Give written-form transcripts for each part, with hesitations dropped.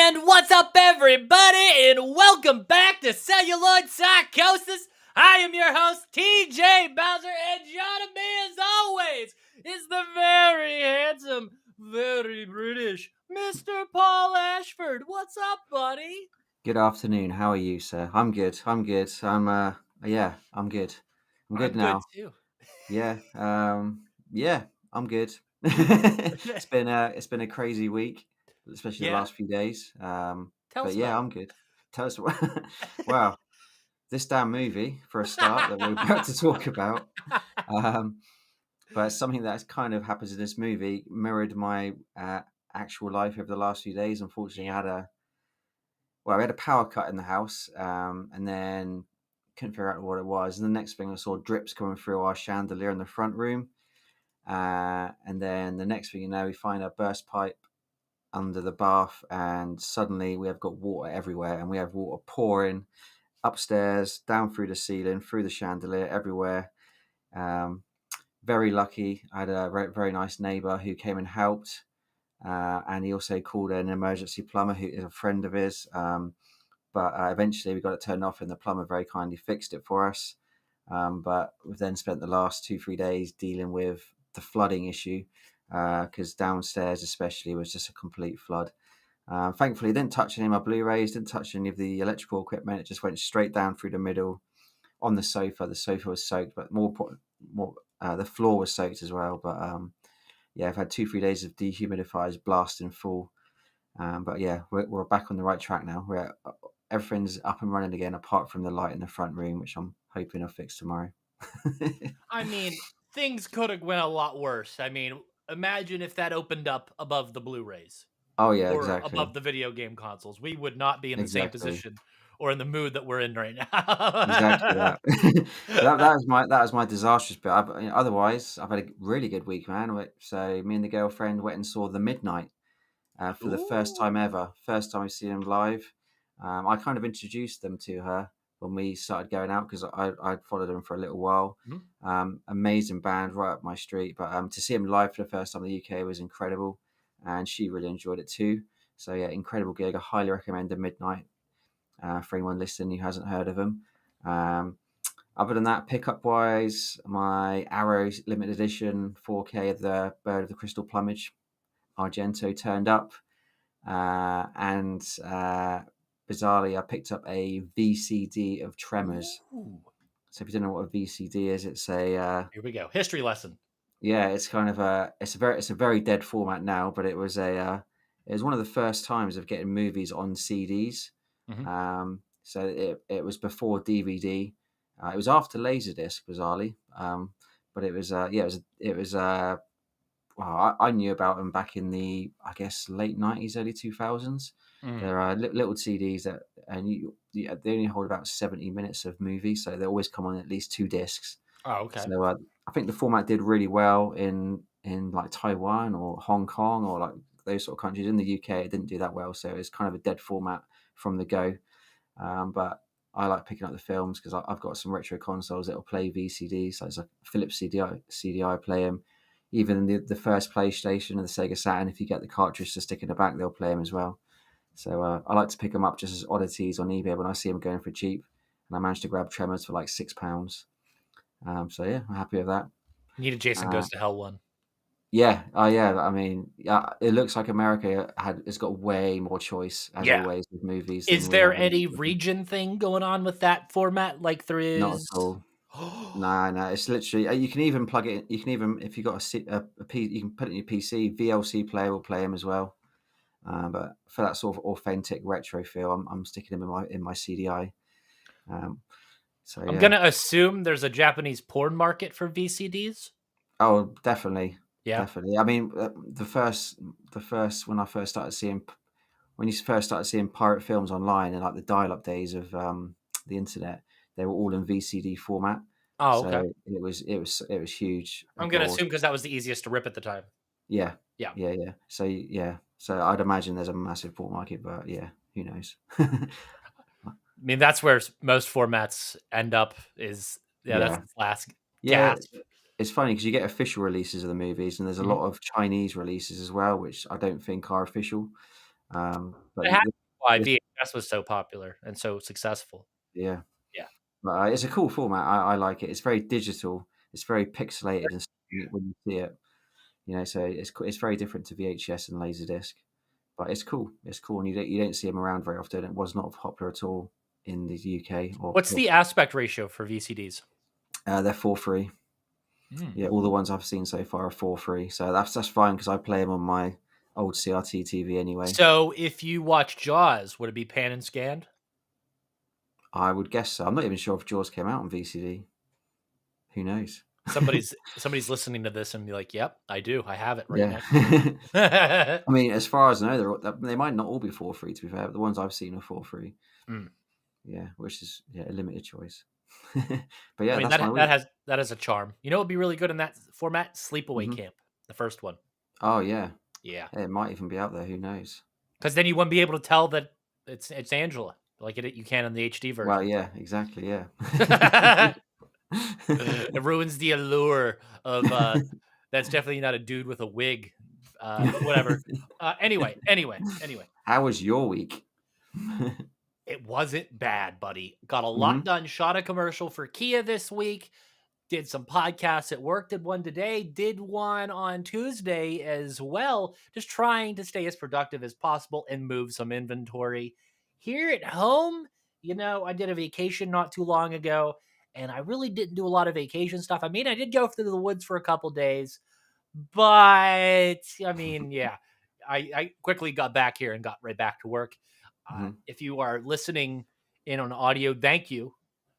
And what's up, everybody, and welcome back to Celluloid Psychosis. I am your host, TJ Bowser, and joining me, as always, is the very handsome, very British Mr. Paul Ashford. What's up, buddy? Good afternoon. How are you, sir? I'm good. I'm good. I'm good. I'm good I'm good, now. too. Yeah. I'm good. It's been a crazy week, especially the Yeah? last few days. Tell But us yeah, about I'm good. Tell us what. Wow, this damn movie for a start that we're about to talk about. it. Um, but something that kind of happens in this movie mirrored my actual life over the last few days. Unfortunately, we had a power cut in the house, and then couldn't figure out what it was. And the next thing I saw drips coming through our chandelier in the front room. And then the next thing you know, we find a burst pipe under the bath, and suddenly we have got water everywhere, and we have water pouring upstairs, down through the ceiling, through the chandelier, everywhere. Um, Very lucky. I had a very nice neighbour who came and helped. And he also called an emergency plumber who is a friend of his. But eventually we got it turned off, and the plumber very kindly fixed it for us. But we've then spent the last 2-3 days dealing with the flooding issue, because downstairs especially was just a complete flood. Thankfully, it didn't touch any of my Blu-rays, didn't touch any of the electrical equipment. It just went straight down through the middle on the sofa. The sofa was soaked, but the floor was soaked as well. But yeah, I've had 2-3 days of dehumidifiers blasting full. But yeah, we're back on the right track now. Everything's up and running again, apart from the light in the front room, which I'm hoping I'll fix tomorrow. I mean, things could have went a lot worse. I mean, imagine if that opened up above the Blu-rays Oh yeah, or exactly, above the video game consoles. We would not be in the same exactly, position or in the mood that we're in right exactly now. that. So that was my disastrous bit. Otherwise, I've had a really good week, man. So me and the girlfriend went and saw The Midnight for the first time Ooh. ever. First time we've seen him live. I kind of introduced them to her when we started going out, because I'd followed them for a little while. Mhm. Amazing band right up my street. But to see him live for the first time in the UK was incredible, and she really enjoyed it too. So yeah, incredible gig. I highly recommend The Midnight for anyone listening who hasn't heard of them. Um, Other than that, pickup wise, my Arrow limited edition 4K of the Bird of the Crystal Plumage Argento turned up. And bizarrely, I picked up a VCD of Tremors. Ooh. So if you don't know what a VCD is, it's a Here we go. History lesson. yeah, it's kind of a very dead format now, but it was one of the first times of getting movies on CDs. Mhm. So it was before DVD. It was after Laserdisc, bizarrely. But it was well, I knew about them back in the, I guess, late 90s, early 2000s. Mm. There are little CDs they only hold about 70 minutes of movie, so they always come on at least 2 discs. Oh, okay. So I think the format did really well in like Taiwan or Hong Kong or like those sort of countries. In the UK, it didn't do that well, so it's kind of a dead format from the go. But I like picking up the films because I've got some retro consoles that will play VCDs. So it's a Philips CDI play them. Even the first PlayStation and the Sega Saturn, if you get the cartridge to stick in the back, they'll play them as well. So I like to pick them up just as oddities on eBay when I see them going for cheap. And I managed to grab Tremors for like £6. So yeah, I'm happy with that. Need a Jason Uh, Goes to Hell one. yeah, oh yeah. I mean, yeah, it looks like America has got way more choice as Yeah. always with movies than Is we there have any in. region thing going on with that format like there Not is? at all. No, no, it's literally you can even plug it in, you can even if you got you can put it in your PC, VLC player will play them as well. But for that sort of authentic retro feel, I'm sticking them in my CDI. Um, so I'm yeah. gonna assume there's a Japanese porn market for VCDs. Oh, definitely, Yeah. definitely. I mean, the first when I first started seeing when you first started seeing pirate films online in like the dial-up days of the internet, they were all in VCD format. Oh, So okay. it was huge, I'm of gonna course. assume because that was the easiest to rip at the time. Yeah, Yeah. yeah, yeah. So yeah, so I'd imagine there's a massive port market, but yeah, who knows? I mean, that's where most formats end up is, yeah, that's Yeah, the last yeah. gasp. It's funny because you get official releases of the movies, and there's a Mhm. lot of Chinese releases as well, which I don't think are official. But It had why it's, VHS was so popular and so successful. yeah, Yeah. but it's a cool format. I like it. It's very digital. It's very pixelated and stuff when you see it. So it's very different to VHS and Laserdisc. But it's cool. It's cool, and you don't see them around very often. It was not popular at all in the UK or. What's the aspect ratio for VCDs? They're 4:3. Yeah, all the ones I've seen so far are 4:3, so that's fine because I play them on my old CRT TV anyway. So if you watch Jaws, would it be pan and scanned? I would guess so. I'm not even sure if Jaws came out on VCD. Who knows? Somebody's listening to this and be like, "Yep, I do. I have it right Yeah. now." I mean, as far as I know, they might not all be 4:3. To be fair, but the ones I've seen are 4:3. Mm. Yeah, which is a limited choice. But I yeah, mean that's my week. that has a charm. You know, it'd be really good in that format. Sleepaway Hmm. Camp, the first one. Oh yeah, Yeah, it might even be out there. Who knows? because then you wouldn't be able to tell that it's Angela like you can in the HD Well, version. yeah, exactly. Yeah. It ruins the allure of that's definitely not a dude with a wig. But whatever. Anyway. How was your week? It wasn't bad, buddy. Got a lot Hmm. done. Shot a commercial for Kia this week. Did some podcasts at work. Did one today. Did one on Tuesday as well. Just trying to stay as productive as possible and move some inventory. Here at home, I did a vacation not too long ago, and I really didn't do a lot of vacation stuff. I mean, I did go through the woods for a couple days, but I mean, yeah, I quickly got back here and got right back to work. Hmm. If you are listening in on audio, thank you,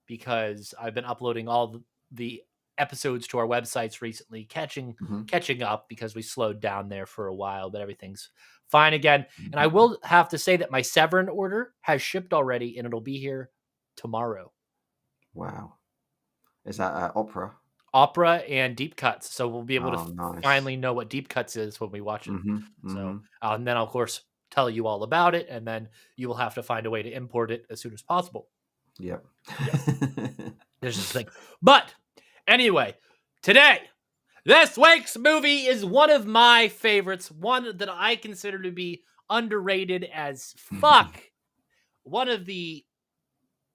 because I've been uploading all the episodes to our websites recently, Hmm. catching up because we slowed down there for a while, but everything's fine again. And I will have to say that my Severin order has shipped already, and it'll be here tomorrow. Wow. Is that opera? Opera and deep cuts, so we'll be able to Oh, nice. finally know what deep cuts is when we watch it. Hmm. So, Hmm. and then I'll, of course, tell you all about it, and then you will have to find a way to import it as soon as possible. Yep. Yes, there's this thing. But anyway, today, this week's movie is one of my favorites, one that I consider to be underrated as fuck. One of the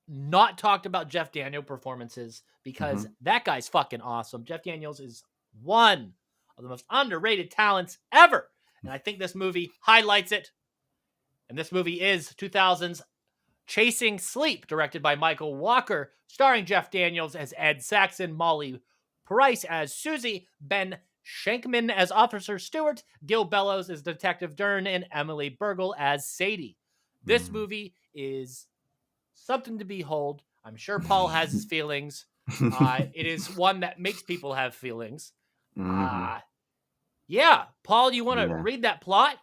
not talked about Jeff Daniels performances because Hmm. that guy's fucking awesome. Jeff Daniels is one of the most underrated talents ever. And I think this movie highlights it. And this movie is 2000's Chasing Sleep, directed by Michael Walker, starring Jeff Daniels as Ed Saxon, Molly Price as Susie, Ben Shankman as Officer Stewart, Gil Bellows as Detective Dern, and Emily Burgle as Sadie. This movie is something to behold. I'm sure Paul has his feelings. It is one that makes people have feelings. Hmm. Yeah, Paul, you want to Yeah. read that plot?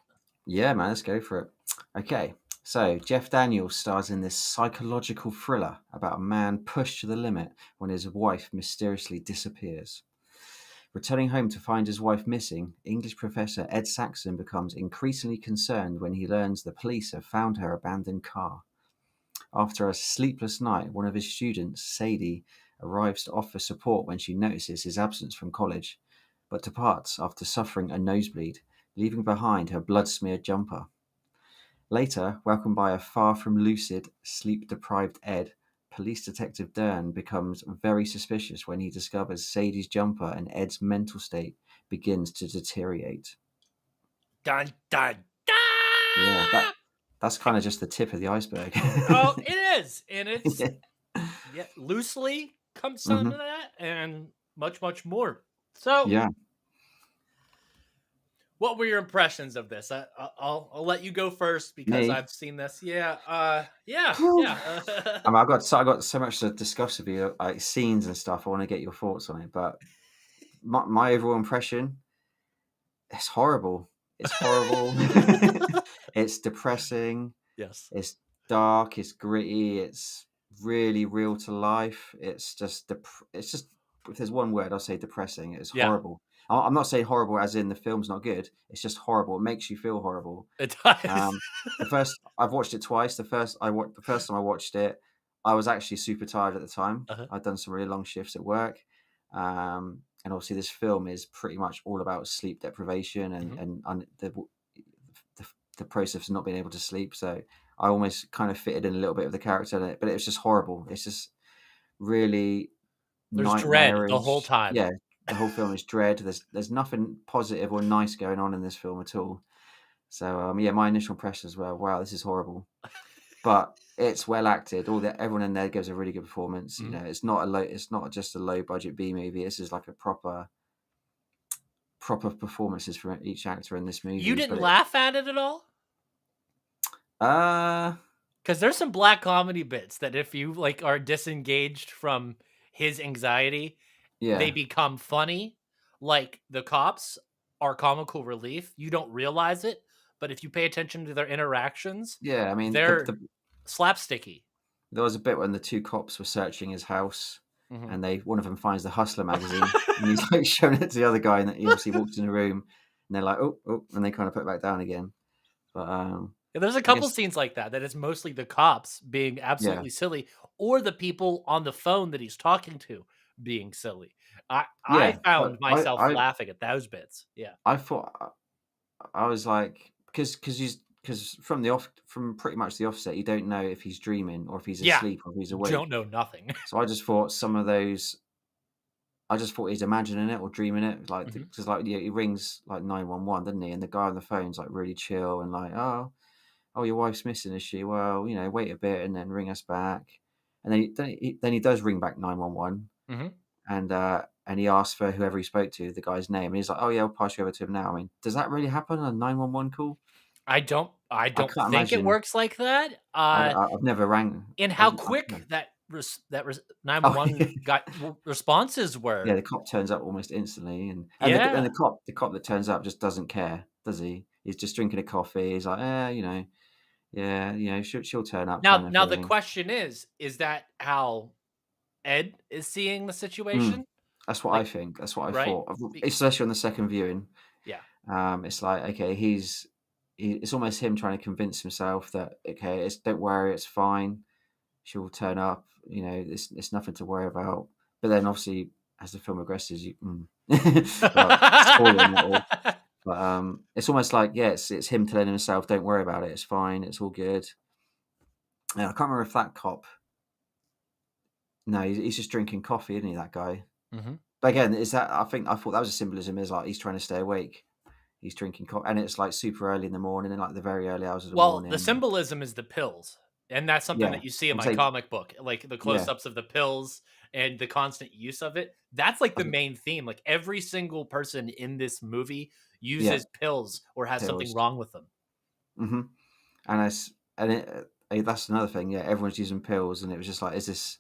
Yeah, man, let's go for it. Okay, so Jeff Daniels stars in this psychological thriller about a man pushed to the limit when his wife mysteriously disappears. Returning home to find his wife missing, English professor Ed Saxon becomes increasingly concerned when he learns the police have found her abandoned car. After a sleepless night, one of his students, Sadie, arrives to offer support when she notices his absence from college, but departs after suffering a nosebleed, leaving behind her blood-smeared jumper. Later, welcomed by a far from lucid, sleep-deprived Ed, police detective Dern becomes very suspicious when he discovers Sadie's jumper and Ed's mental state begins to deteriorate. Dun, dun, Yeah, dun! that's kind of just the tip of the iceberg. Oh, it is. And it's Yeah. loosely comes some Hmm. of that and much, much more. So, Yeah. what were your impressions of this? I'll let you go first because Me. I've seen this. Yeah. Yeah. Whew. Yeah. I mean, I got so much to discuss with you, like scenes and stuff. I want to get your thoughts on it, but my overall impression, it's horrible. It's horrible. It's depressing. Yes. It's dark. It's gritty. It's really real to life. It's just. If there's one word, I'll say depressing. It's Yeah. horrible. I'm not saying horrible as in the film's not good. It's just horrible. It makes you feel horrible. It does. I've watched it twice. The first time I watched it, I was actually super tired at the time. Uh-huh. I'd done some really long shifts at work, and obviously this film is pretty much all about sleep deprivation and Mhm. and the the process of not being able to sleep. So I almost kind of fitted in a little bit of the character in it, but it was just horrible. It's just really There's dread the whole nightmarish. time. Yeah, the whole film is dread. There's nothing positive or nice going on in this film at all. So yeah, my initial impressions were, wow, this is horrible. But it's well acted. Everyone in there gives a really good performance. You Mhm. know, it's not just a low budget B movie. This is like a proper performances from each actor in this You movie. didn't But laugh at it at all? uh, Because there's some black comedy bits that if you, like, are disengaged from his anxiety, they yeah, become funny. Like, the cops are comical relief. You don't realize it, but if you pay attention to their interactions, yeah. I mean, they're slapsticky. there was a bit when the two cops were searching his house, Mhm. and one of them finds the Hustler magazine, and he's like showing it to the other guy, and he obviously walks in the room, and they're like, oh, oh, and they kind of put it back down again. But Yeah, there's a I couple guess, scenes like that is mostly the cops being yeah, absolutely silly, or the people on the phone that he's talking to being silly. I yeah. found But myself laughing at those bits. Yeah. I thought I was like, because from pretty much the offset, you don't know if he's dreaming or if he's Yeah. asleep or if he's Don't awake. know nothing. So I just thought some of those, I just thought he's imagining it or dreaming it, like Mhm. because like yeah, he rings like 911, doesn't he? And the guy on the phone's like really chill and like, oh, your wife's missing, is she? Well, wait a bit and then ring us back. And then he does ring back 911, Mhm. and he asks for whoever he spoke to, the guy's name, and he's like, oh yeah, I'll pass you over to him now. I mean, does that really happen on a 911 call? I I don't can't think it imagine. works like that. I've never rang. And I've, how yeah. quick that Oh, 911 got responses yeah, were. the cop turns up almost instantly, and Yeah. the cop that turns up just doesn't care, does he? He's just drinking a coffee. He's like, yeah, she'll turn up, kind of Now the thing. question is that how Ed is seeing the Mm. situation? That's what I Like, think. That's what I right? thought, Be especially on the second viewing. Yeah. It's like, okay, it's almost him trying to convince himself that, okay, don't worry, it's fine. She'll turn up. It's nothing to worry about. But then, obviously, as the film progresses, without spoiling it all, but it's almost like, yeah, it's him telling himself, "Don't worry about it. It's fine. It's all good." And I can't remember if that cop. No, he's just drinking coffee, isn't he? That guy. Mhm. But again, I thought that was a symbolism. Is like he's trying to stay awake. He's drinking coffee, and it's like super early in the morning, and like the very early hours of the Well, the morning. symbolism is the pills, and that's something Yeah, that you see in I'm my saying, comic book, like the yeah, close-ups of the pills and the constant use of it. That's like I the think, main theme. Like every single person in this movie yeah, uses pills or has something pills. wrong with them. Hmm. And that's another thing. Yeah, everyone's using pills, and it was just like, is this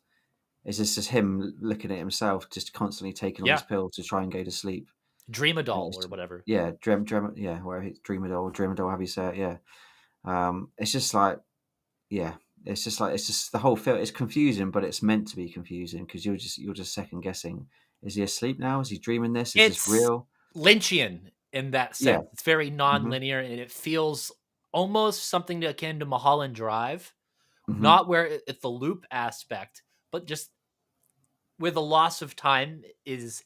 just him looking at himself, just constantly taking all these Yeah, pills to try and go to sleep? And Dreamadol it's or whatever. yeah, yeah, where it's Dreamadol, however you say it, yeah. It's just like, yeah, it's just the whole film. It's confusing, but it's meant to be confusing because you're just second guessing. Is he asleep now? Is he dreaming this? Is this It's real? Lynchian in that Yeah. sense. It's very Hmm. non-linear and it feels almost something akin to Mulholland Drive. Hmm. Not where it's the loop aspect, but just where the loss of time is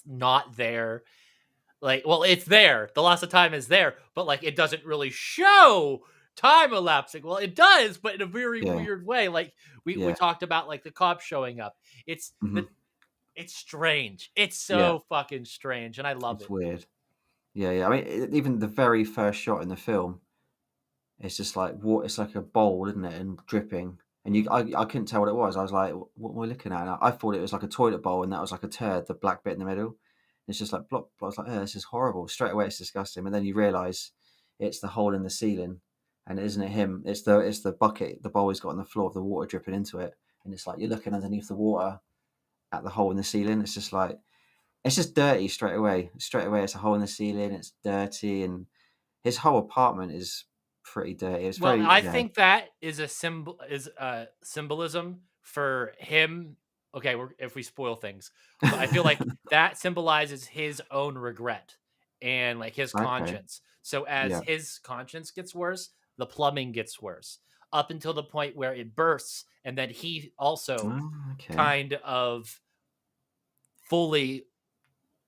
not there. Like, well, it's there. The loss of time is there, but like it doesn't really show time elapsing. Well, it does, but in a very Yeah. weird way. Like we Yeah. talked about like the cops showing up. It's Hmm. the it's strange. It's Yeah. so fucking strange, and I love It's it. weird. Yeah. Yeah. I mean, even the very first shot in the film, it's just like what it's like a bowl, isn't it, and dripping. And Mhm. I couldn't tell what it was. I was like, "What am I looking at?" And I thought it was like a toilet bowl, and that was like a turd, the black bit in the middle. It's just like blop. I was like, "Oh, this is horrible." Straight away, it's disgusting. And then you realise it's the hole in the ceiling, and isn't it him? It's the bucket, the bowl he's got on the floor, of the water dripping into it, and it's like you're looking underneath the water at the hole in the ceiling. It's just like it's just dirty straight away. Straight away, it's a hole in the ceiling. It's dirty, and his whole apartment is pretty dirty. It's Well, very I think that is a symbolism for him. Okay, if we spoil things, but I feel like that symbolizes his own regret and like his okay. conscience. So as Yeah. his conscience gets worse, the plumbing gets worse up until the point where it bursts, and then he also Oh, okay. kind of fully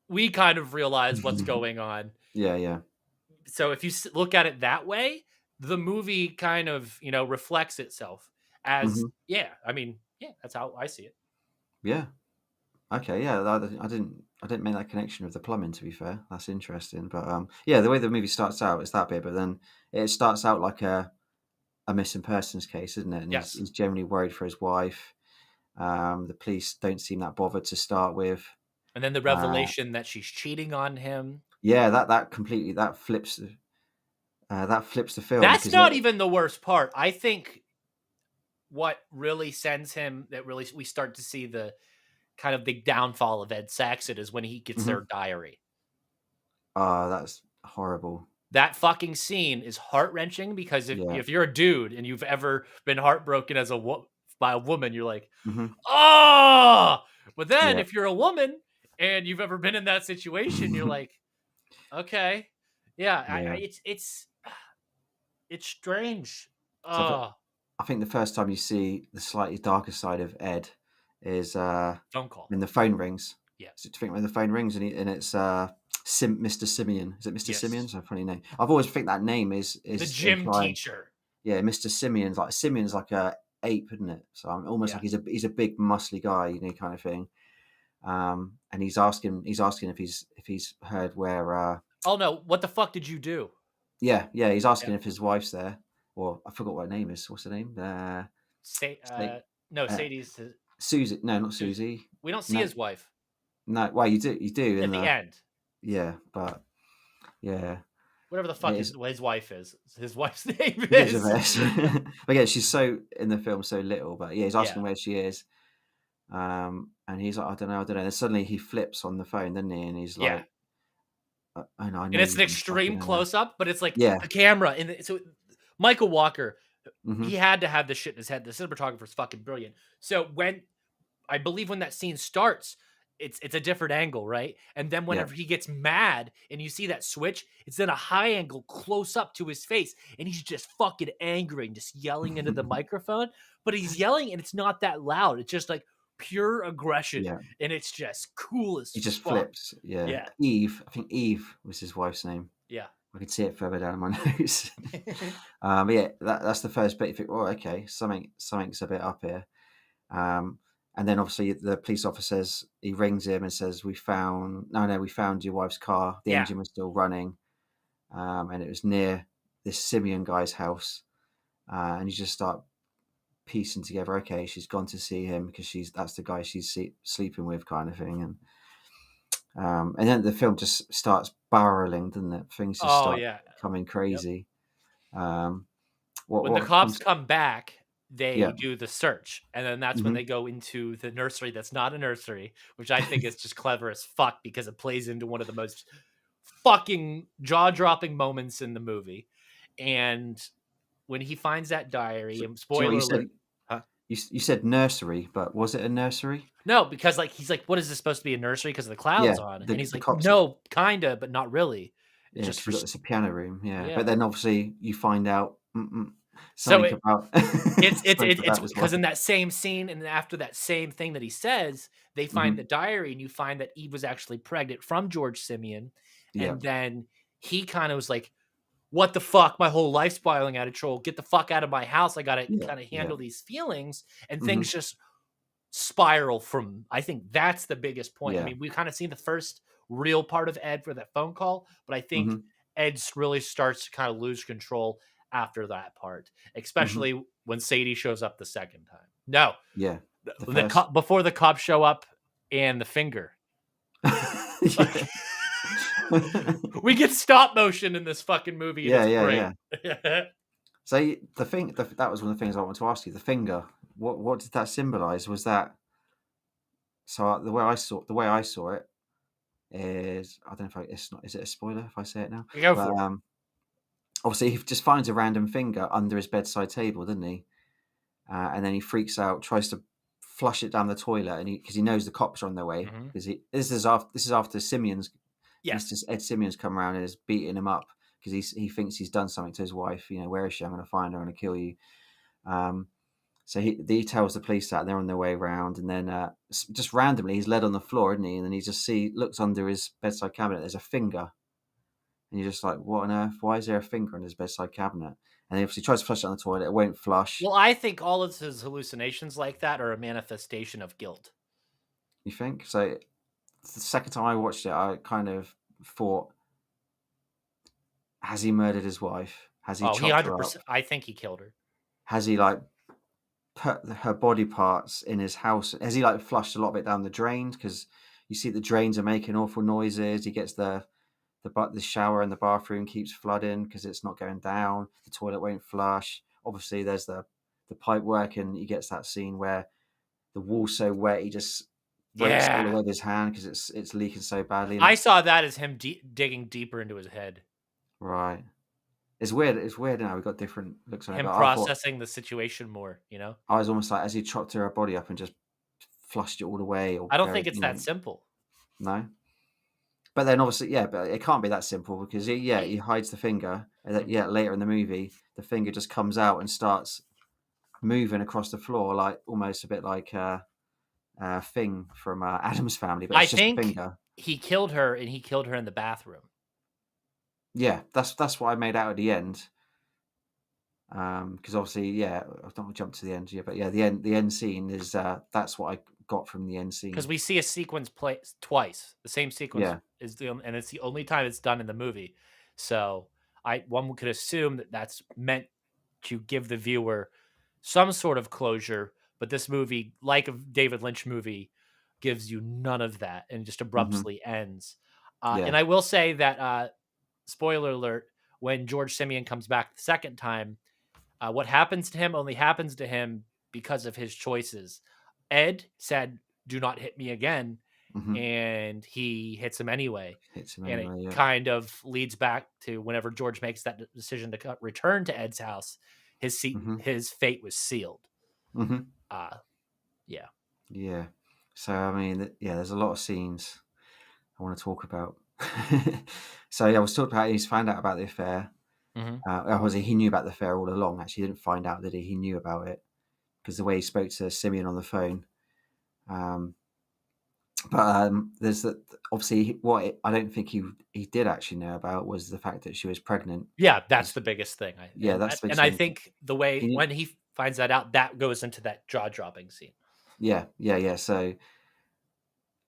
we kind of realize what's going on. Yeah, yeah. So if you look at it that way, the movie kind of, reflects itself as, Hmm. I mean, yeah, that's how I see it. Yeah. Okay. Yeah. I didn't make that connection with the plumbing. To be fair, that's interesting. But yeah, the way the movie starts out is that bit, but then it starts out like a missing persons case, isn't it? And he's Yes. he's generally worried for his wife. The police don't seem that bothered to start with. And then the Uh, revelation that she's cheating on him. yeah, that completely that flips the film That's because not even the worst part. I think what really sends him that really we start to see the kind of the downfall of Ed Saxon is when he gets their diary. that's horrible. That fucking scene is heart-wrenching because if Yeah. if you're a dude and you've ever been heartbroken by a woman, you're like, Hmm. "Oh!" But then Yeah. if you're a woman and you've ever been in that situation, you're like, "Okay. Yeah, I Yeah. it's strange." So Oh, I think the first time you see the slightly darker side of Ed is phone call. when the phone rings. Yeah. So do you think when the phone rings and it's Mr. Simeon? Is it Mr. Simeon? Yes. It's a funny name. I've always think that name is The is gym implying. teacher. Yeah, Mr. Simeon's like a ape, isn't it? So I'm almost Yeah. like he's a big muscly guy, kind of thing. And he's asking if he's heard where Oh, no. What the fuck did you do? yeah, he's Yeah. asking if his wife's there, or I forgot what her name is. What's her name? Say, Say, no, uh, Sadie's his Susie. No, not Susie. Susie. We don't see No, his wife no. Well, you do in at the the end. yeah, but yeah, Whatever the it fuck is. his wife is. His wife's name Gives a is. mess. But yeah, she's so in the film so little. But yeah, he's Yeah. asking where she is, and he's like, I don't know. And suddenly he flips on the phone, doesn't he? And he's Yeah. like, I And know it's you're an gonna fucking extreme close up, but it's like yeah. the camera so Michael Walker, Hmm. he had to have this shit in his head. The cinematographer's fucking brilliant. So when I believe when that scene starts, it's a different angle, right? And then Yeah. whenever he gets mad and you see that switch, it's then a high angle close up to his face, and he's just fucking angry and just yelling into the microphone. But he's yelling and it's not that loud. It's just like pure aggression, Yeah. and it's just cool as He just fuck. flips. Yeah. Yeah, Eve. I think Eve was his wife's name. yeah. I could see it further down my nose. But yeah, that's the first bit. You think, oh, okay, something's a bit up here. Um, and then obviously the police officer he rings him and says, we found your wife's car. The Yeah. engine was still running, and it was near this Simeon guy's house. And you just start piecing together. Okay, she's gone to see him because that's the guy she's sleeping with, kind of thing. And then the film just starts barreling, doesn't it? Things just Oh start yeah. becoming Yep. crazy. Um, what When the what cops comes? come back, Yeah. they do the search, and then that's when Hmm. they go into the nursery that's not a nursery, which I think is just clever as fuck because it plays into one of the most fucking jaw-dropping moments in the movie. And when he finds that diary, So, and do you know what spoiler you said? alert. Huh? You said nursery, but was it a nursery? No, because like he's like, "What is this supposed to be a nursery because of the Yeah, clouds on?" the And he's the like, cops. "No, kinda, but not really. It's Yeah, just because for we got this a piano room. Yeah, but yeah." then obviously you find out So something about something it's about his because wife. in that same scene and after that same thing that he says, they find the Hmm. diary and you find that Eve was actually pregnant from George Simeon, Yeah, and then he kinda was like, "What the fuck? My whole life's spiraling out of control. Get the fuck out of my house. I gotta yeah, kinda yeah. handle these feelings," and Hmm. things just spiral from I think that's the biggest point. I Yeah. mean, we've kinda seen the first real part of Ed for that phone call, but I think Hmm. Ed's really starts to kinda lose control after that part, Hmm. especially when Sadie shows up the second time. No, Yeah. The the first. cop before the cops show up and the finger. Yeah. We get stop motion in this fucking movie, and Yeah, it's yeah, great. yeah. So that was one of the things I wanted to ask you. The finger. What did that symbolize? Was that so? The way I saw it is I don't know if it's not. Is it a spoiler if I say it now? Go But for it. obviously he just finds a random finger under his bedside table, doesn't he? And then he freaks out, tries to flush it down the toilet, and because he knows the cops are on their way. Mhm. Because this is after Simeon's Yes. Mr. Ed Simeon's come around and is beating him up because he thinks he's done something to his wife. Where is she? I'm going to find her. I'm going to kill you. Um, so he tells the police that and they're on their way around, and then just randomly he's led on the floor, isn't he? And then he just looks under his bedside cabinet. There's a finger, and you're just like, what on earth? Why is there a finger on his bedside cabinet? And he obviously tries to flush it on the toilet. It won't flush. Well, I think all of his hallucinations like that are a manifestation of guilt. You think? So the second time I watched it, I kind of thought, has he murdered his wife? Has he Oh, he chopped her up? 100%. I think he killed her. Has he like put her body parts in his house? Has he like flushed a lot of it down the drains? Because you see the drains are making awful noises. He gets the shower in the bathroom keeps flooding because it's not going down. The toilet won't flush. Obviously, there's the pipe work, and he gets that scene where the wall's so wet he just breaks it all Yeah. away with his hand because it's leaking so badly. And I saw that as him digging deeper into his head, right, it's weird. It's weird now. We've got different looks on it, him but I thought processing the situation more, you know? I was almost like as he chopped her body up and just flushed it all away or I don't think buried, it's that simple. no. But then obviously, yeah, but it can't be that simple because he hides the finger, and then, Mhm. later in the movie, the finger just comes out and starts moving across the floor, like almost a bit like Thing from Adam's Family, but I it's just a think finger. he killed her, and he killed her in the bathroom. Yeah, that's what I made out at the end. Because obviously, yeah, I don't want to jump to the end, yeah, but yeah, the end scene is that's what I got from the end Because scene. we see a sequence play twice. The same sequence Yeah. is and it's the only time it's done in the movie. So one could assume that that's meant to give the viewer some sort of closure, but this movie, like a David Lynch movie, gives you none of that and just Hmm. abruptly ends. And Yeah. I will say that spoiler alert: when George Simeon comes back the second time, what happens to him only happens to him because of his choices. Ed said, "Do not hit me again," Hmm. and he hits him anyway. Hits him And it anyway. Yeah. kind of leads back to whenever George makes that decision to return to Ed's house, Hmm. his fate was sealed. Hmm. Uh, yeah. Yeah. So I mean, yeah, there's a lot of scenes I want to talk about. So yeah, I was talking about he's found out about the affair. Hmm. Obviously, he knew about the affair all along. Actually, he didn't find out that he knew about it because the way he spoke to Simeon on the phone. Um, but there's that. Obviously, I don't think he did actually know about was the fact that she was pregnant. Yeah, that's 'Cause- the biggest thing. yeah, that's the big And I thing. think the way He, when he finds that out, that goes into that jaw dropping scene. yeah, yeah, yeah. So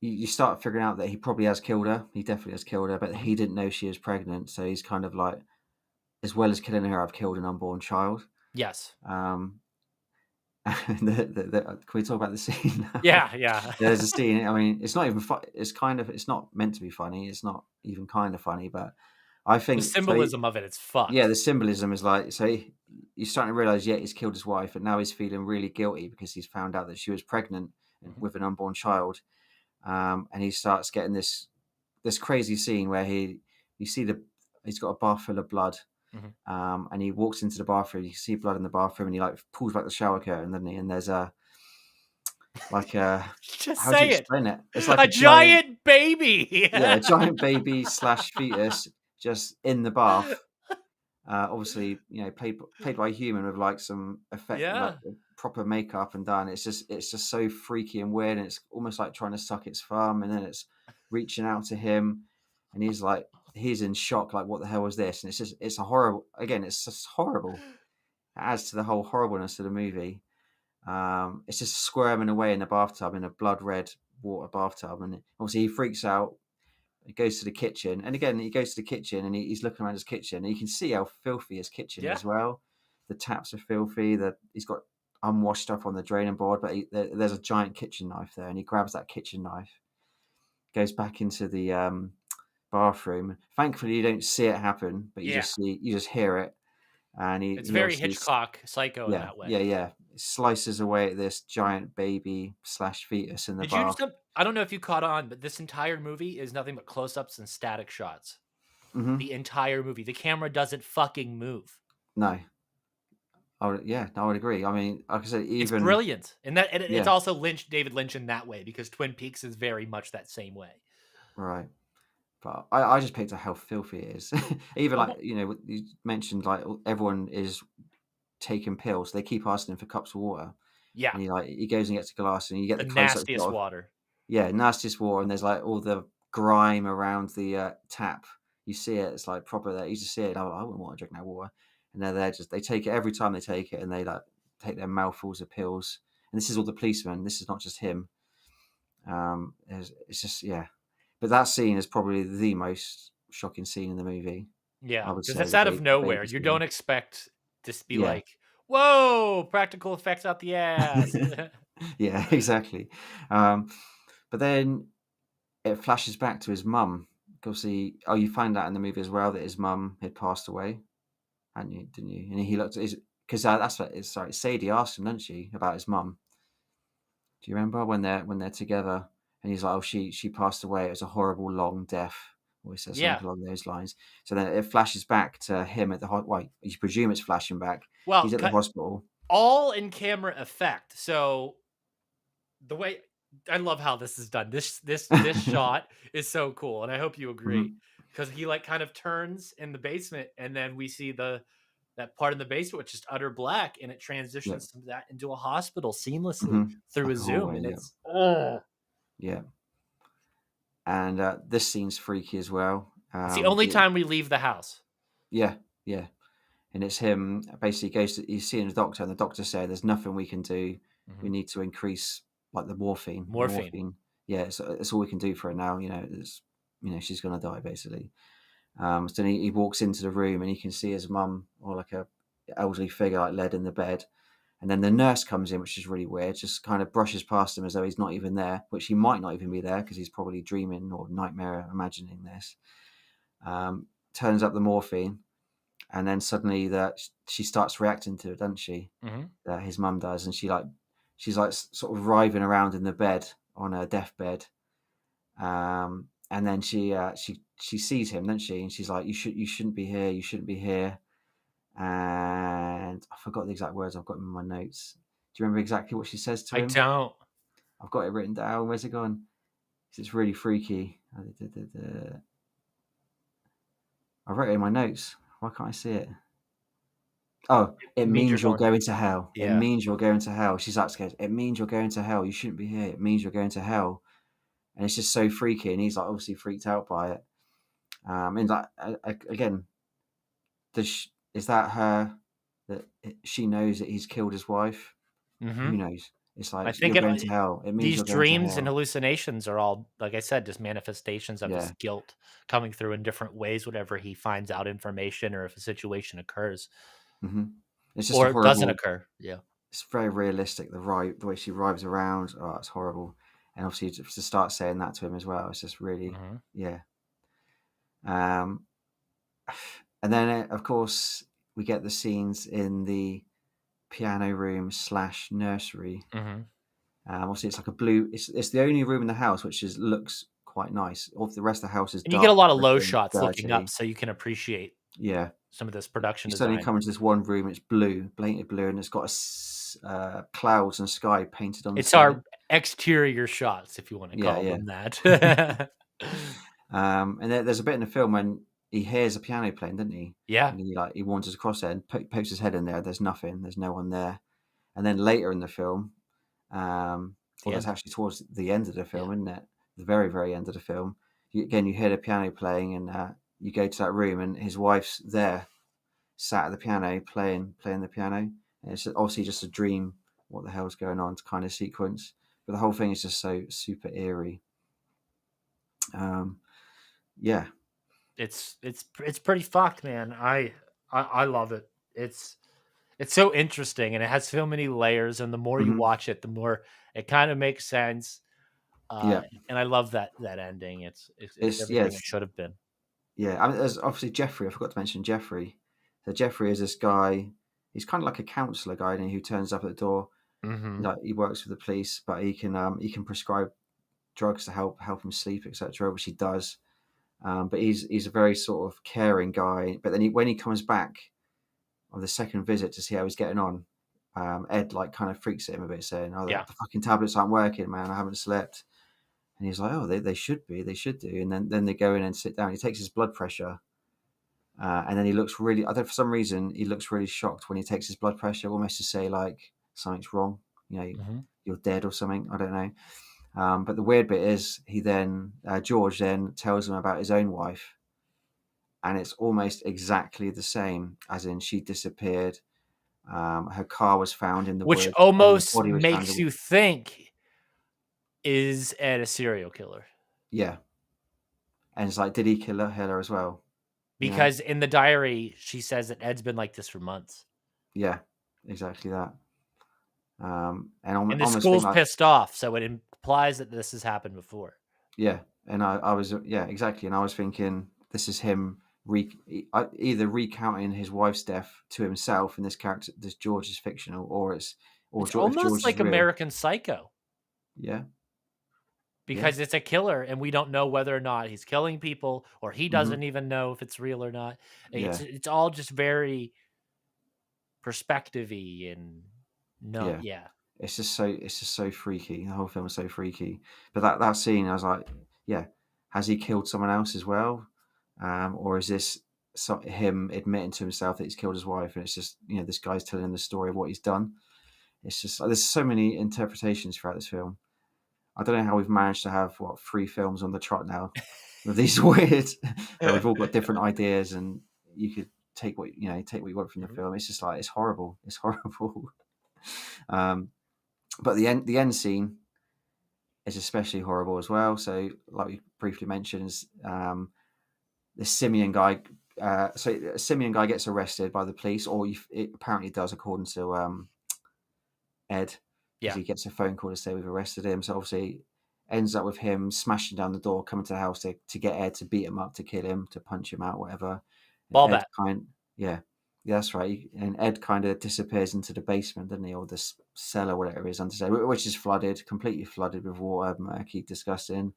you start figuring out that he probably has killed her. He definitely has killed her, but Mhm. he didn't know she was pregnant. So he's kind of like, as well as killing her, I've killed an unborn child. Yes. Um, and can we talk about the scene now? Yeah, yeah. There's a scene. I mean, it's not even. It's kind of. It's not meant to be funny. It's not even kind of funny. But I The think so. symbolism of it, it's Yeah, fucked. the symbolism is like so. You're starting to realize, yeah, he's killed his wife, and now he's feeling really guilty because he's found out that she was pregnant Mhm, with an unborn child. And he starts getting this crazy scene where you see he's got a bath full of blood. mhm. And he walks into the bathroom. You can see blood in the bathroom, and he like pulls back the shower curtain, doesn't he? And there's a like a Just how do you say it. explain it? It's like A a giant, giant baby. yeah, a giant baby slash fetus just in the bath. Obviously, played by a human with like some effect, like Yeah. proper makeup and done. It's just so freaky and weird, and it's almost like trying to suck its thumb, and then it's reaching out to him, and he's in shock, like what the hell was this? And it's a horrible. Again, it's just horrible. It adds to the whole horribleness of the movie. It's just squirming away in the bathtub in a blood red water bathtub, and obviously he freaks out. He goes to the kitchen, and again he goes to the kitchen, and he's looking around his kitchen, and you can see how filthy his kitchen Yeah. is. Well, the taps are filthy. That he's got unwashed stuff on the draining board, but there's a giant kitchen knife there, and he grabs that kitchen knife, goes back into the bathroom. Thankfully, you don't see it happen, but Yeah. you just hear it, and It's he very obviously Hitchcock Psycho in yeah, that way. yeah, yeah. Slices away at this giant baby slash fetus in the Did you bath. just I don't know if you caught on, but this entire movie is nothing but close-ups and static shots. Hmm. The entire movie. The camera doesn't fucking move. No, I would agree. I mean, like I said, It's even brilliant. And it's yeah, also David Lynch in that way because Twin Peaks is very much that same way. right. But I just picked out how filthy it is. Even like Oh, you mentioned, like everyone is taking pills. They keep asking him for cups of water, yeah. and he goes and gets a glass, and you get The the close up nastiest shot of water. yeah, nastiest water, and there's like all the grime around the tap. You see it, it's like proper there. You just see it. I wouldn't want to drink that water. And they're just they take it every time they take it, and they like take their mouthfuls of pills. And this is all the policemen. This is not just him. It's just yeah. But that scene is probably the most shocking scene in the movie. I Yeah, would because say it's out of the nowhere. baby You don't scene. expect this to be Yeah, like, "Whoa, practical effects out the ass." yeah, exactly. Um, but then it flashes back to his mum. Obviously, oh, you find out in the movie as well that his mum had passed away, hadn't you? Didn't you? And he looked at his because that's what it's sorry. Sadie asked him, didn't she, about his mum? Do you remember when they're together? And he's like, "Oh, she passed away. It was a horrible long death." Or he says Yeah. something along those lines. So then it flashes back to him at the well, you presume it's flashing back. He's Well, at the hospital. all in camera effect. So the way I love how this is done. This shot is so cool, and I hope you agree Mhm. because he like kind of turns in the basement, and then we see that part in the basement which is utter black, and it Yeah. transitions from that into a hospital seamlessly Mhm. through a Like a zoom, hallway. and Yeah. it's oh, Yeah. And this scene's freaky as well. it's the only It, time we leave the house. yeah, yeah. And it's him basically goes to he's seeing the doctor, and the doctor said, "There's nothing we can do. We Mhm. need to increase like the morphine. The Morphine. morphine. Yeah, it's all we can do for her now. She's gonna die basically." So then he walks into the room and he can see his mum or like a elderly figure like led in the bed. And then the nurse comes in, which is really weird, just kind of brushes past him as though he's not even there, which he might not even be there because he's probably dreaming or nightmare imagining this. Turns up the morphine, and then suddenly that she starts reacting to it, doesn't she? Mhm. That his mum does, and she's like sort of writhing around in the bed on her deathbed. And then she sees him, doesn't she? And she's like, you shouldn't be here. You shouldn't be here." And I forgot the exact words. I've got them in my notes. Do you remember exactly what she says to I him? don't. I've got it written down. Where's it gone? 'Cause it's really freaky. I wrote it in my notes. Why can't I see it? Oh, it It means you're means you're going to going to hell. It yeah. means you're going to hell. She's like scared. It means you're going to hell. You shouldn't be here. It means you're going to hell. And it's just so freaky. And he's like obviously freaked out by it. And like again, is that her that she knows that he's killed his wife? Who Mhm. knows? It's I like think you're going to hell. It means these you're going to dreams and hell. hallucinations are all, like I said, just manifestations of his Yeah. guilt coming through in different ways whenever he finds out information or if a situation occurs hmm It's just a or it doesn't horrible. occur. Yeah. It's very realistic. The way she writhes around. Oh, it's horrible. And obviously to start saying that to him as well. It's just really, Mhm. yeah. Um, and then of course we get the scenes in the piano room slash nursery. Mhm. Obviously it's like a blue. It's the only room in the house which looks quite nice. All the rest of the house is And you get a dark, lot of low depressing, shots looking up dirty. so you can appreciate Yeah. some of this production You suddenly design. come into this one room, it's blue, blatantly blue, and it's got clouds and sky painted on the It's ceiling. our exterior shots, if you wanna Yeah, call yeah. them that. And there's a bit in the film when he hears a piano playing, doesn't he? Yeah. And he wanders across there and pokes his head in there. There's nothing. There's no one there. And then later in the film, It's the well, that's end. actually towards the end of the Yeah. film, isn't it? The very, very end of the film. You hear the piano playing, and you go to that room, and his wife's there, sat at the piano, playing the piano. And it's obviously just a dream. What the hell's going on? Kind of sequence, but the whole thing is just so super eerie. Um, yeah. It's pretty fucked, man. I love it. It's so interesting and it has so many layers, and the more you hmm watch it, the more it kind of makes sense. Uh, Yeah. and I love that ending. It's It's everything it yes. should have been. Yeah, I mean, there's obviously Jeffrey. I forgot to mention Jeffrey. So Jeffrey is this guy. He's kind of like a counselor guy, and who turns up at the door. Mhm. Like he works for the police, but he can prescribe drugs to help him sleep, etc., which he does. But he's a very sort of caring guy. But then when he comes back on the second visit to see how he's getting on, Ed like kind of freaks at him a bit, saying, "Oh, Yeah. the fucking tablets aren't working, man. I haven't slept." And he's like, "Oh, they should be. They should do." And then they go in and sit down. He takes his blood pressure. And then he looks really, I don't, for some reason, he looks really shocked when he takes his blood pressure, almost to say, like, something's wrong, Mhm. you're dead or something. I don't know. But the weird bit is, George then tells him about his own wife. and it's almost exactly the same, as in she disappeared. Her car was found in the Which woods, and the almost body was found. makes you think, is Ed a serial killer? Yeah, and it's like, did he kill her as well? You know? Because in the diary, she says that Ed's been like this for months. Yeah, exactly that. And I And the almost think school's like, pissed off, so it implies that this has happened before. yeah, and I was, yeah, exactly, and I was thinking this is him either recounting his wife's death to himself, and this character, this George is fictional, or It's If almost George is like real. American Psycho Yeah, yeah, because it's a killer and we don't know whether or not he's killing people or he hmm, doesn't even know if it's real or not. yeah, It's all just very perspective-y and no, yeah. yeah. It's just so freaky. The whole film is so freaky. But that scene, I was like, yeah, has he killed someone else as well, or is this him admitting to himself that he's killed his wife? And it's just, this guy's telling him the story of what he's done. It's just there's so many interpretations throughout this film. I don't know how we've managed to have 3 films on the trot now with these weird, where we've all got different ideas, and you could take what you want from the Mhm. film. It's just like it's horrible. It's horrible. um, but the end scene is especially horrible as well. So, like we briefly mentioned, is the Simeon guy. So a Simeon guy gets arrested by the police, or it apparently does, according to Ed, because Yeah. he gets a phone call to say we've arrested him. So obviously, ends up with him smashing down the door, coming to the house to get Ed to beat him up, to kill him, to punch him out, whatever. And Ball bat. yeah, that's right. And Ed kind of disappears into the basement, doesn't he, or the cellar, whatever it is, which is flooded, completely flooded with water, murky, disgusting.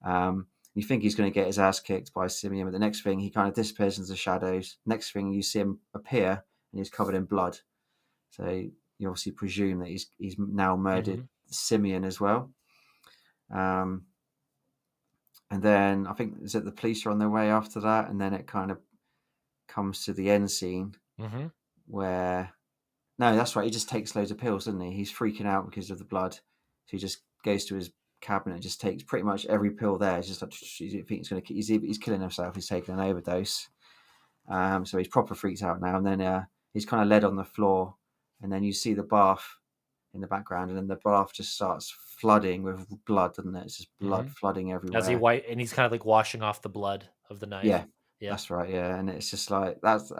You think he's going to get his ass kicked by Simeon, but the next thing he kind of disappears into the shadows. Next thing you see him appear, and he's covered in blood. So you obviously presume that he's now murdered Simeon as well. And then I think is it the police are on their way after that, and then it kind of comes to the end scene where no, that's right. He just takes loads of pills, doesn't he? He's freaking out because of the blood, so he just goes to his cabinet and just takes pretty much every pill there. It's just like he's killing himself. He's taking an overdose. So he's proper freaked out now, and then he's kind of led on the floor, and then you see the bath in the background, and then the bath just starts flooding with blood, doesn't it? It's just blood flooding As he everywhere. and he's kind of like washing off the blood of the knife. Yeah, Yeah. that's right. Yeah, and it's just like that's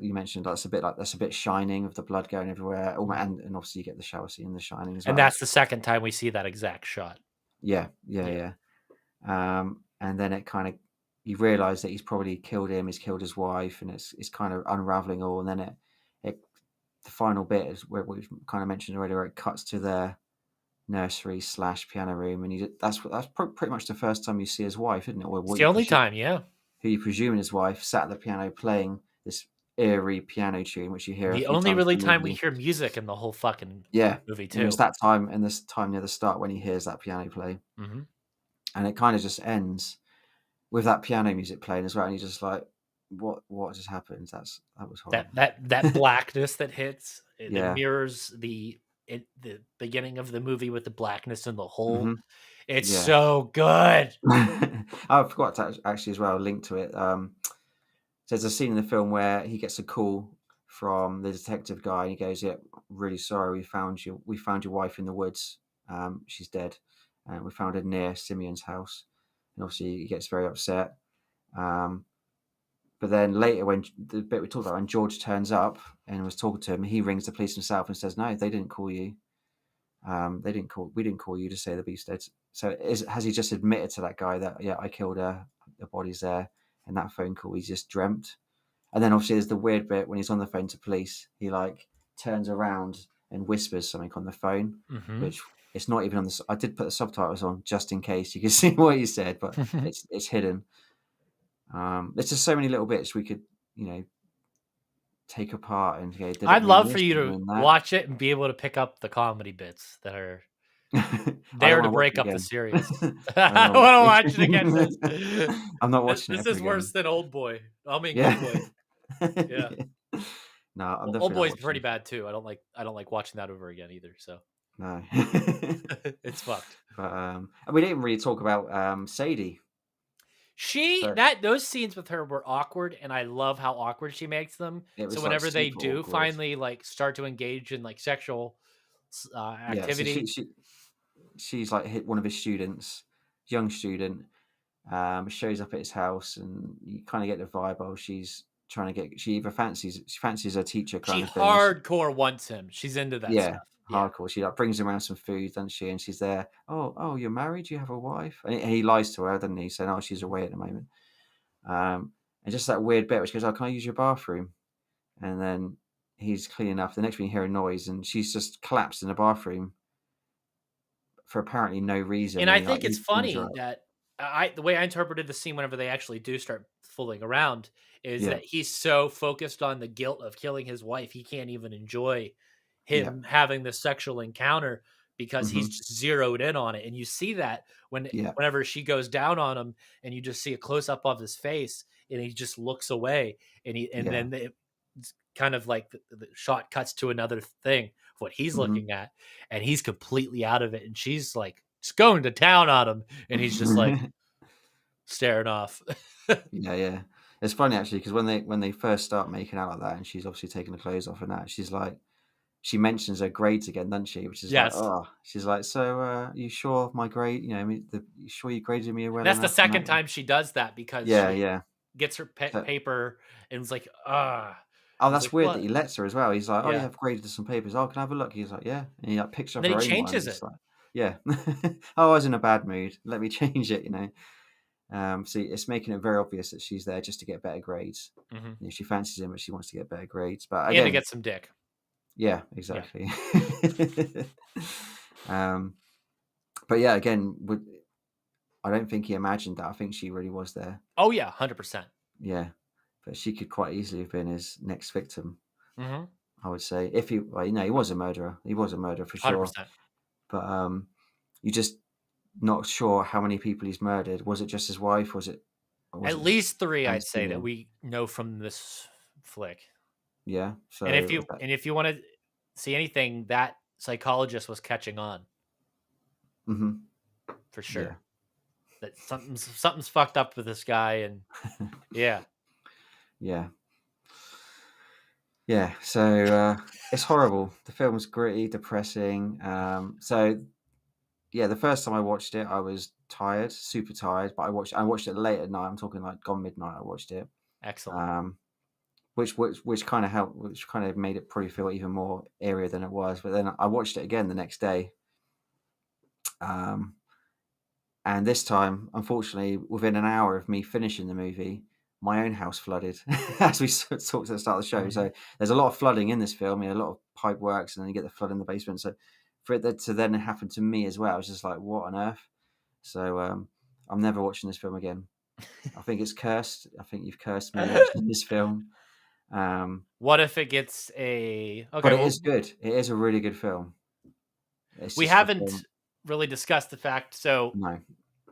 you mentioned that's a bit Shining of the blood going everywhere. And obviously you get the shower scene in The Shining as well. And that's the second time we see that exact shot. Yeah. And then it kind of you realise that he's probably killed him. He's killed his wife, and it's kind of unraveling all. And then it the final bit is where we've kind of mentioned already, where it cuts to their nursery / piano room, and that's pretty much the first time you see his wife, isn't it? Or It's the only time, yeah. who you presume his wife sat at the piano playing this eerie piano tune, which you hear a The few only times really in the time we movie. hear music in the whole fucking Yeah, movie and too. it's that time, and this time near the start when he hears that piano play, and it kind of just ends with that piano music playing as well, and you're just like, what just happened? That was horrible. That blackness that hits that Yeah. mirrors the beginning of the movie with the blackness in the hole. It's Yeah. so good. I forgot to actually as well link to it. There's a scene in the film where he gets a call from the detective guy, and he goes, "Yeah, really sorry, we found your wife in the woods. She's dead, and we found her near Simeon's house." And obviously, he gets very upset. But then later, when the bit we talked about, when George turns up and was talking to him, he rings the police himself and says, "No, they didn't call you. We didn't call you to say the beef's dead." So has he just admitted to that guy that, yeah, I killed her, the body's there, and that phone call he just dreamt? And then obviously there's the weird bit when he's on the phone to police, he like turns around and whispers something on the phone, which it's not even on the. I did put the subtitles on just in case you could see what he said, but it's hidden. There's just so many little bits we could, take apart and go. I'd love for you to watch it and be able to pick up the comedy bits that are there to break up the series. I don't want to watch it again. I'm not watching it. This is worse than Old Boy. I mean, Yeah. Good Boy. Yeah. No, I'm Old Boy's watching pretty bad too. I don't like watching that over again either. So no, it's fucked. but and we didn't really talk about Sadie. So those scenes with her were awkward, and I love how awkward she makes them. it So was like whenever they super do awkward. finally like start to engage in like sexual Yeah, so activity, she's like hit one of his students, young student, shows up at his house, and you kind of get the vibe. Oh, she's trying to get. She fancies her teacher she kind of thing. hardcore wants him. She's into that Yeah, stuff. Yeah. hardcore. She like brings him around some food, doesn't she? And she's there. Oh, you're married? You have a wife? And he lies to her, doesn't he? Saying, oh, she's away at the moment. And just that weird bit where she goes, oh, can I use your bathroom? And then he's cleaning up. The next thing you hear a noise, and she's just collapsed in the bathroom for apparently no reason. And And I he like think it's he brings her funny up. that the way I interpreted the scene whenever they actually do start fooling around is Yeah, that he's so focused on the guilt of killing his wife, he can't even enjoy yeah, him having this sexual encounter because he's hmm just zeroed in on it. And you see that yeah, whenever she goes down on him and you just see a close up of his face and he just looks away and yeah. then it's kind of like the shot cuts to another thing of what he's looking at and he's completely out of it and she's like just going to town on him and he's just like hmm staring off. Yeah, yeah. It's funny actually because when they first start making out like that, and she's obviously taking the clothes off and that, she's like, she mentions her grades again, doesn't she? Which is like, Yes. oh, she's like, so you sure of my grade? You know, I mean, you sure you graded me And well that's the enough and that? second time she does that because Yeah, she yeah. gets her So, paper and it's like, ah. oh, He's like, that's weird that what? he lets her as well. He's like, oh, yeah, Yeah. I've graded some papers. Oh, can I have a look? He's like, yeah, and he like picks And up then he her own one. changes It's it. like, yeah, oh, I was in a bad mood. Let me change it. See, it's making it very obvious that she's there just to get better grades. Hmm. She fancies him, but she wants to get better grades. But And to again, get some dick. yeah, Yeah. exactly. um, but yeah, again, I don't think he imagined that. I think she really was there. Oh yeah, 100%. Yeah, but she could quite easily have been his next victim. Hmm. I would say if he, well, he was a murderer. He was a murderer for sure. 100%. But you just not sure how many people he's murdered. Was it just his wife? Or was At it least three, and I'd his say that student? we know from this flick. Yeah. And So was that? if you want to see anything, that psychologist was catching on Hmm. for Yeah. sure. That something's fucked up with this guy, and yeah, Yeah. Yeah. So it's horrible. The film's gritty, depressing. So yeah, the first time I watched it, I was tired, super tired. But I watched it late at night. I'm talking like gone midnight. I watched it. excellent. Um, which kind of helped, which kind of made it probably feel even more airier than it was. But then I watched it again the next day. Um, And this time, unfortunately, within an hour of me finishing the movie, my own house flooded, as we talked at the start of the show. Mhm. So there's a lot of flooding in this film, a lot of pipe works, and then you get the flood in the basement. So for it to then happen to me as well, I was just like, what on earth? So I'm never watching this film again. I think it's cursed. I think you've cursed me watching this film. Um, What if it gets a but okay? it Well, is good. It is a really good film. It's we just the haven't film. really discussed the fact. So No,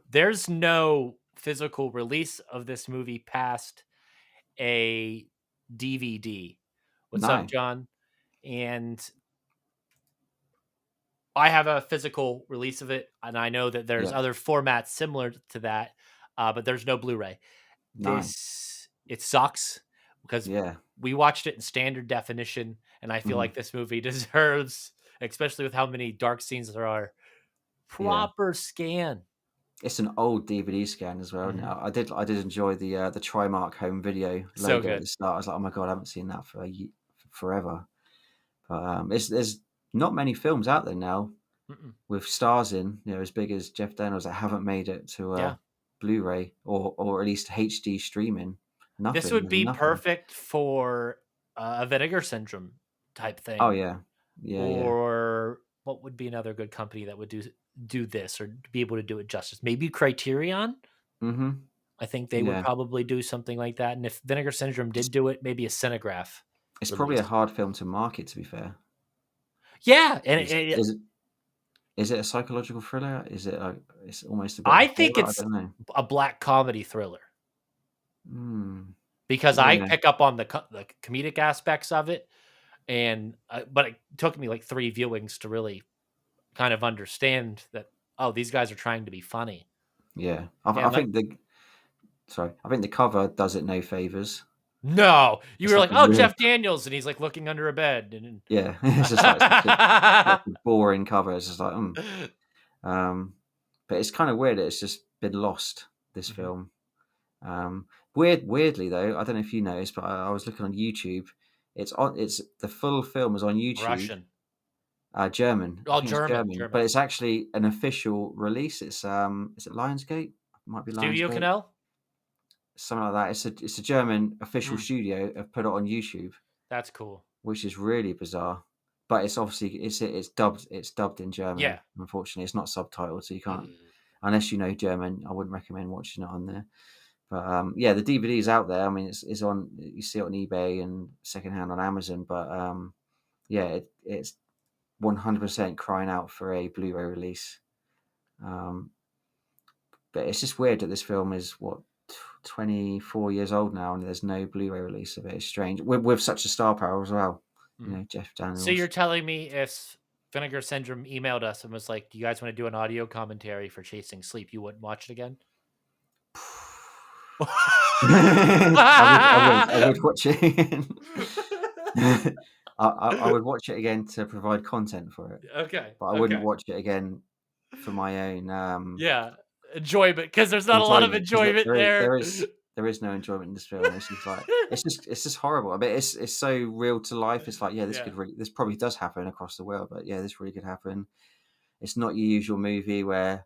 there's no physical release of this movie past a DVD. What's up, no, John? And I have a physical release of it, and I know that there's yeah, other formats similar to that, but there's no Blu-ray. no, This it sucks because yeah. we watched it in standard definition, and I feel Mhm. like this movie deserves, especially with how many dark scenes there are, Yeah. proper scan. It's an old DVD scan as well Mhm. now. I did enjoy the Trimark home video So logo at good. the start. I was like, "Oh my god, I haven't seen that for forever." But, there's not many films out there now Mm-mm. with stars in, as big as Jeff Daniels that haven't made it to, Yeah, Blu-ray or at least HD streaming. this Nothing. would There's be nothing. perfect for a Vinegar Syndrome type Oh, thing. yeah. Yeah, yeah. Or what would be another good company that would do this or be able to do it justice? Maybe Criterion? Mhm. I think they would Yeah. probably do something like that, and if Vinegar Syndrome It's did do it, maybe a Cinemagraph it's probably a release. hard film to market, to be fair. Yeah, and Is is it is it a psychological thriller? Is it like it's almost a bit of I a think horror? I it's don't know. a black comedy thriller Mm. because I Yeah. pick up on the comedic aspects of it, and but it took me like 3 viewings to really kind of understand that, "Oh, these guys are trying to be funny." Yeah, I And, like think sorry, I think the cover does it no favors. No, you It's were like like, a "Oh, real, Jeff Daniels," and he's like looking under a bed, and yeah. It's just like such a boring cover. It's just like, um, but it's kind of weird that it's just been lost. This Mhm. film. Weirdly though, I don't know if you noticed, but I was looking on YouTube. It's the full film is on YouTube. Russian. German. I Oh, think it's German, German, but German. it's actually an official release. It's is it Lionsgate? It might be Studio Lionsgate, Canal? something like that. It's a German official Mm, studio have put it on YouTube, that's cool. which is really bizarre. But it's obviously it's dubbed in German. Yeah. Unfortunately, it's not subtitled, so you can't, Mm. unless you know German. I wouldn't recommend watching it on there. But yeah, the DVD's out there. I mean, it's on. You see it on eBay and secondhand on Amazon. But yeah, it's 100% crying out for a Blu-ray release. Um, but it's just weird that this film is 24 years old now, and there's no Blu-ray release of it. It's strange with such a star power as well. You Mm. know, Jeff So you're Daniels. telling me if Vinegar Syndrome emailed us and was like, "Do you guys want to do an audio commentary for Chasing Sleep?" You wouldn't watch it again? I would watch it again. I would watch it again to provide content for it, Okay, but I wouldn't okay. watch it again for my own Yeah, enjoyment, because there's not a lot of enjoyment, because enjoyment there is there. no enjoyment in this film. It's just like it's just horrible. I mean, it's so real to life. It's like, yeah, Yeah. this probably does happen across the world, but yeah, this really could happen. It's not your usual movie where,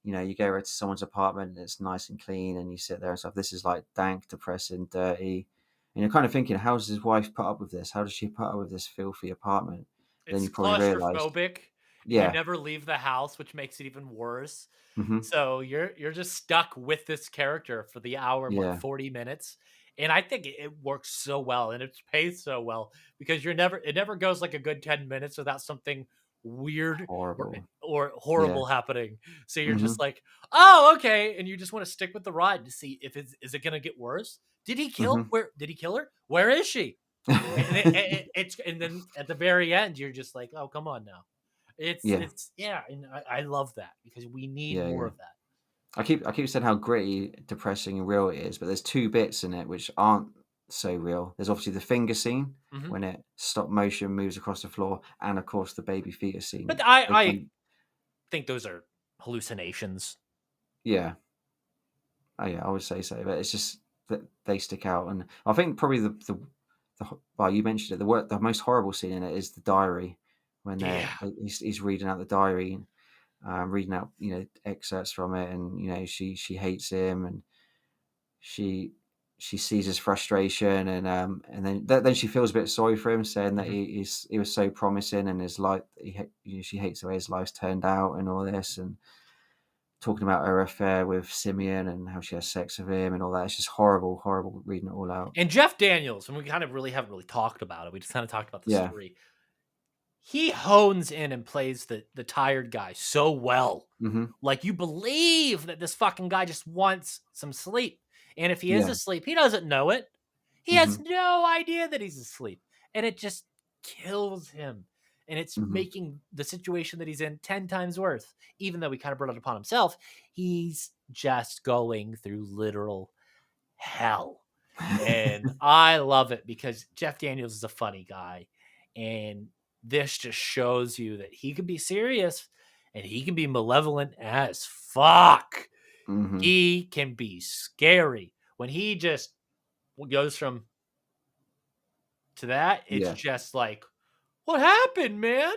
you know, you go over to someone's apartment and it's nice and clean and you sit there and stuff. This is like dank, depressing, dirty. And you're kind of thinking, how does his wife put up with this? How does she put up with this filthy apartment? Then It's you probably realize, claustrophobic. You yeah, never leave the house, which makes it even worse. hmm, So you're just stuck with this character for the hour and what, yeah, 40 minutes. And I think it works so well and it's paced so well because it never goes like a good 10 minutes without something weird or horrible. or Yeah, horrible happening. So you're hmm, just like, "Oh, okay." And you just want to stick with the ride to see if is it going to get worse? hmm. Where did he kill her? Where is she? And it's and then at the very end you're just like, "Oh, come on now." Yeah, It's yeah, and I love that because we need yeah, more yeah. of that. I keep saying how gritty, depressing, and real it is, but there's two bits in it which aren't so real. There's obviously the finger scene Mhm. when it stop motion moves across the floor, and of course the baby fetus But scene. They I kind, think those are hallucinations. yeah, oh yeah, I would say so, but it's just that they stick out, and I think probably well, you mentioned it. The most horrible scene in it is the diary when Yeah. he's reading out the diary, reading out, you know, excerpts from it, and you know she hates him, and she she sees his frustration, and then she feels a bit sorry for him, saying that Mhm. he was so promising, and his life, you know, she hates the way his life's turned out and all this, and talking about her affair with Simeon and how she has sex with him and all that. It's just horrible, horrible reading it all out. And Jeff Daniels, and we kind of really haven't really talked about it. We just kind of talked about the Yeah. story. He hones in and plays the tired guy so well. Hmm. Like you believe that this fucking guy just wants some sleep. And if he is Yeah. asleep, he doesn't know it. He has Hmm. no idea that he's asleep. And it just kills him. And it's Hmm. making the situation that he's in 10 times worse. Even though he kind of brought it upon himself, he's just going through literal hell. And I love it because Jeff Daniels is a funny guy. And this just shows you that he can be serious and he can be malevolent as fuck. Hmm. He can be scary. When he just goes from to that, it's Yeah. just like, what happened, man?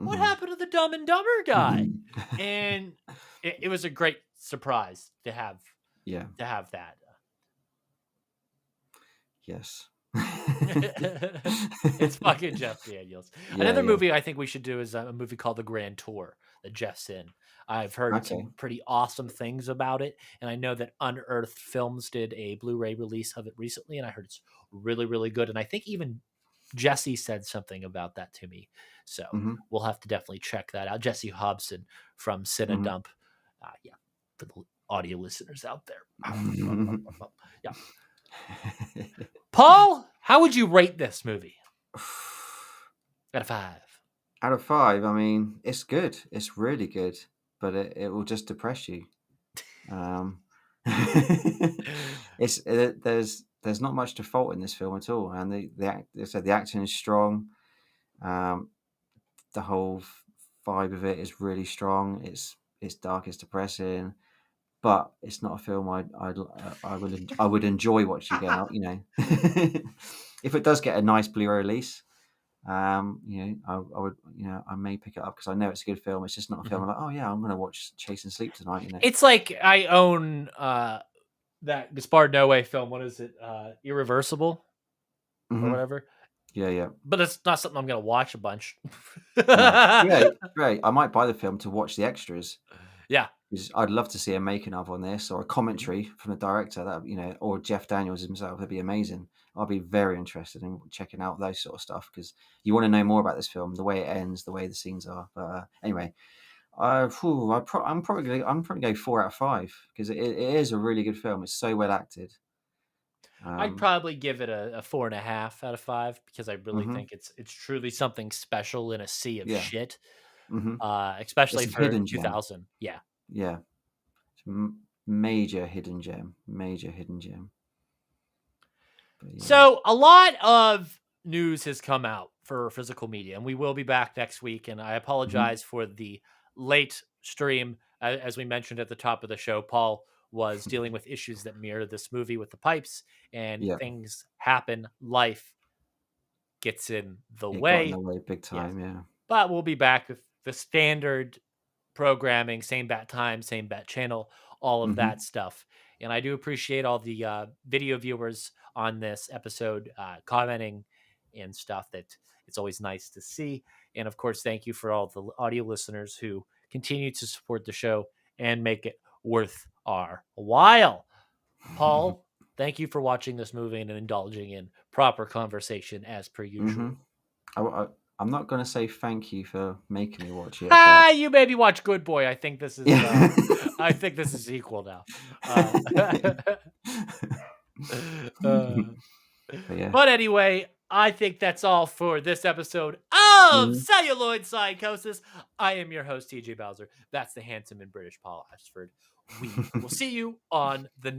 What Hmm. happened to the dumb and dumber guy? Hmm. And it was a great surprise Yeah. to have that. Yes. It's fucking Jeff Daniels. Yeah. Another Yeah. movie I think we should do is a movie called The Grand Tour that Jeff's in. I've heard Okay. some pretty awesome things about it, and I know that Unearthed Films did a Blu-ray release of it recently, and I heard it's really, really good. And I think even Jesse said something about that to me, so Hmm. we'll have to definitely check that out. Jesse Hobson from Hmm. Cinedump, yeah, for the audio listeners out there. Yeah, Paul, how would you rate this movie out of 5? Out of 5, I mean, it's good. It's really good, but it will just depress you. Um, It's there's not much to fault in this film at all, and the acting is strong. Um, the whole vibe of it is really strong. It's dark, it's depressing, but it's not a film I would enjoy watching again. You know, if it does get a nice Blu-ray release, you know, I would, you know, I may pick it up because I know it's a good film. It's just not a film I'm like, oh yeah, I'm gonna watch Chasing Sleep tonight. You know, It's like I own that Gaspar Noé film. What is it? Irreversible or whatever. Yeah, yeah. But it's not something I'm gonna watch a bunch. No, great, great. I might buy the film to watch the extras. Yeah. Because I'd love to see a making of on this or a commentary from the director. That, you know, or Jeff Daniels himself. That'd be amazing. I'll be very interested in checking out those sort of stuff because you want to know more about this film, the way it ends, the way the scenes are. But anyway, I'm probably going to go 4 out of 5 because it is a really good film. It's so well acted. I'd probably give it a 4.5 out of 5 because I really Mhm. think it's truly something special in a sea of Yeah. shit. Mhm. Especially It's a for hidden gem. 2000. Yeah. Yeah. It's major hidden gem. Major hidden gem. But yeah. So a lot of news has come out for physical media, and we will be back next week. And I Mhm. apologize for the late stream. As we mentioned at the top of the show, Paul was dealing with issues that mirror this movie with the pipes, and Yeah. things happen. Life gets in the It got in the way. way big Yes. time. Yeah. But we'll be back with the standard programming, same bat time, same bat channel, all of that Mhm. stuff. And I do appreciate all the video viewers on this episode commenting and stuff. That it's always nice to see. And of course, thank you for all the audio listeners who continue to support the show and make it worth our while. Paul, thank you for watching this movie and indulging in proper conversation as per usual. Mhm. I'm not gonna say thank you for making me watch it, but You maybe watch Good Boy. I think this is yeah. I think this is equal now. Uh, uh, But yeah. but anyway, I think that's all for this episode of Mhm. Celluloid Psychosis. I am your host, TJ Bowser. That's the handsome and British Paul Ashford. We will see you on the next.